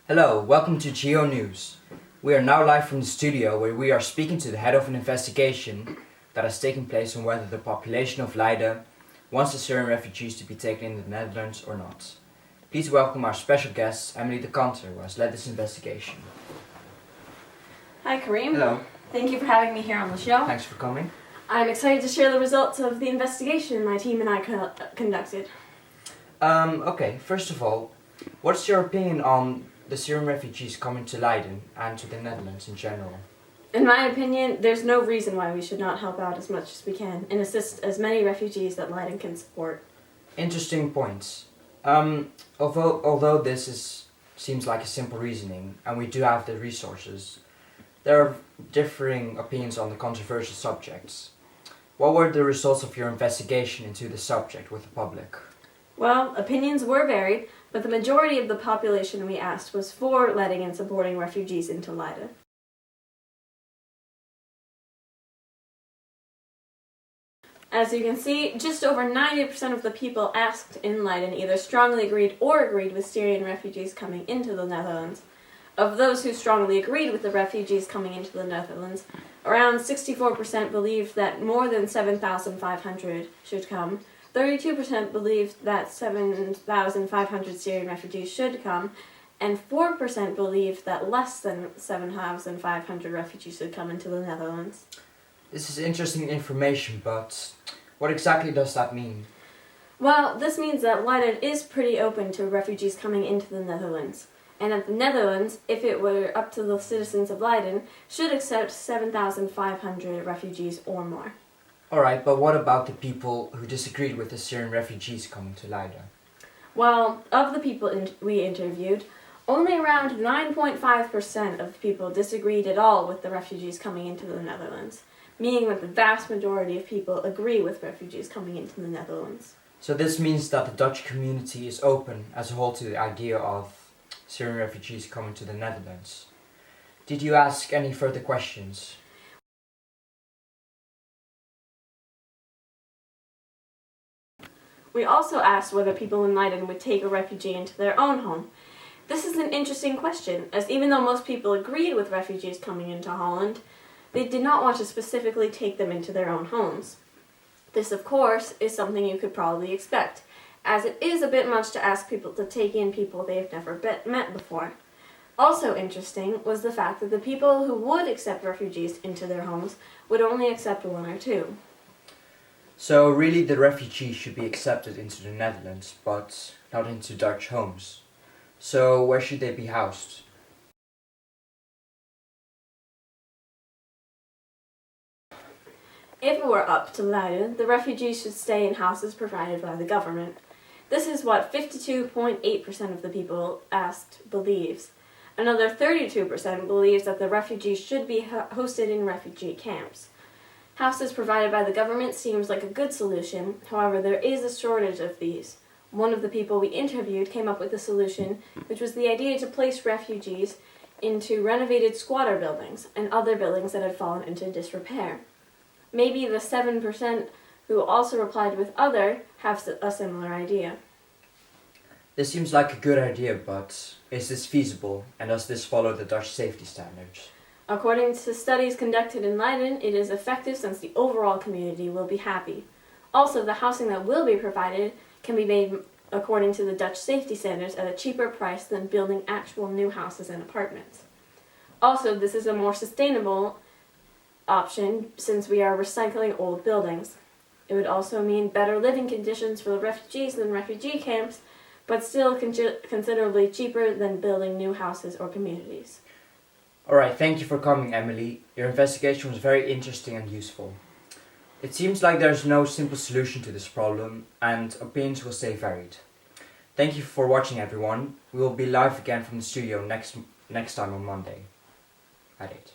Hello, welcome to Geo News. We are now live from the studio where we are speaking to the head of an investigation that has taken place on whether the population of Leiden wants the Syrian refugees to be taken in the Netherlands or not. Please welcome our special guest, Emily de Kanter, who has led this investigation. Hi Kareem. Hello. Thank you for having me here on the show. Thanks for coming. I'm excited to share the results of the investigation my team and I conducted. Okay, first of all, what's your opinion on the Syrian refugees coming to Leiden and to the Netherlands in general? In my opinion, there's no reason why we should not help out as much as we can and assist as many refugees that Leiden can support. Interesting points. Although this seems like a simple reasoning and we do have the resources, there are differing opinions on the controversial subjects. What were the results of your investigation into the subject with the public? Well, opinions were varied, but the majority of the population we asked was for letting and supporting refugees into Leiden. As you can see, just over 90% of the people asked in Leiden either strongly agreed or agreed with Syrian refugees coming into the Netherlands. Of those who strongly agreed with the refugees coming into the Netherlands, around 64% believed that more than 7,500 should come, 32% believed that 7,500 Syrian refugees should come, and 4% believed that less than 7,500 refugees should come into the Netherlands. This is interesting information, but what exactly does that mean? Well, this means that Leiden is pretty open to refugees coming into the Netherlands. And that the Netherlands, if it were up to the citizens of Leiden, should accept 7,500 refugees or more. Alright, but what about the people who disagreed with the Syrian refugees coming to Leiden? Well, of the people we interviewed, only around 9.5% of people disagreed at all with the refugees coming into the Netherlands, meaning that the vast majority of people agree with refugees coming into the Netherlands. So this means that the Dutch community is open as a whole to the idea of Syrian refugees coming to the Netherlands. Did you ask any further questions? We also asked whether people in Leiden would take a refugee into their own home. This is an interesting question, as even though most people agreed with refugees coming into Holland, they did not want to specifically take them into their own homes. This, of course, is something you could probably expect, as it is a bit much to ask people to take in people they have never met before. Also interesting was the fact that the people who would accept refugees into their homes would only accept one or two. So really the refugees should be accepted into the Netherlands, but not into Dutch homes. So where should they be housed? If it were up to Leiden, the refugees should stay in houses provided by the government. This is what 52.8% of the people asked believes. Another 32% believes that the refugees should be hosted in refugee camps. Houses provided by the government seems like a good solution, however there is a shortage of these. One of the people we interviewed came up with a solution, which was the idea to place refugees into renovated squatter buildings and other buildings that had fallen into disrepair. Maybe the 7% who also replied with other have a similar idea. This seems like a good idea, but is this feasible and does this follow the Dutch safety standards? According to studies conducted in Leiden, it is effective since the overall community will be happy. Also, the housing that will be provided can be made according to the Dutch safety standards at a cheaper price than building actual new houses and apartments. Also, this is a more sustainable option since we are recycling old buildings. It would also mean better living conditions for the refugees than refugee camps, but still considerably cheaper than building new houses or communities. Alright, thank you for coming, Emily. Your investigation was very interesting and useful. It seems like there's no simple solution to this problem, and opinions will stay varied. Thank you for watching, everyone. We will be live again from the studio next time on Monday at 8.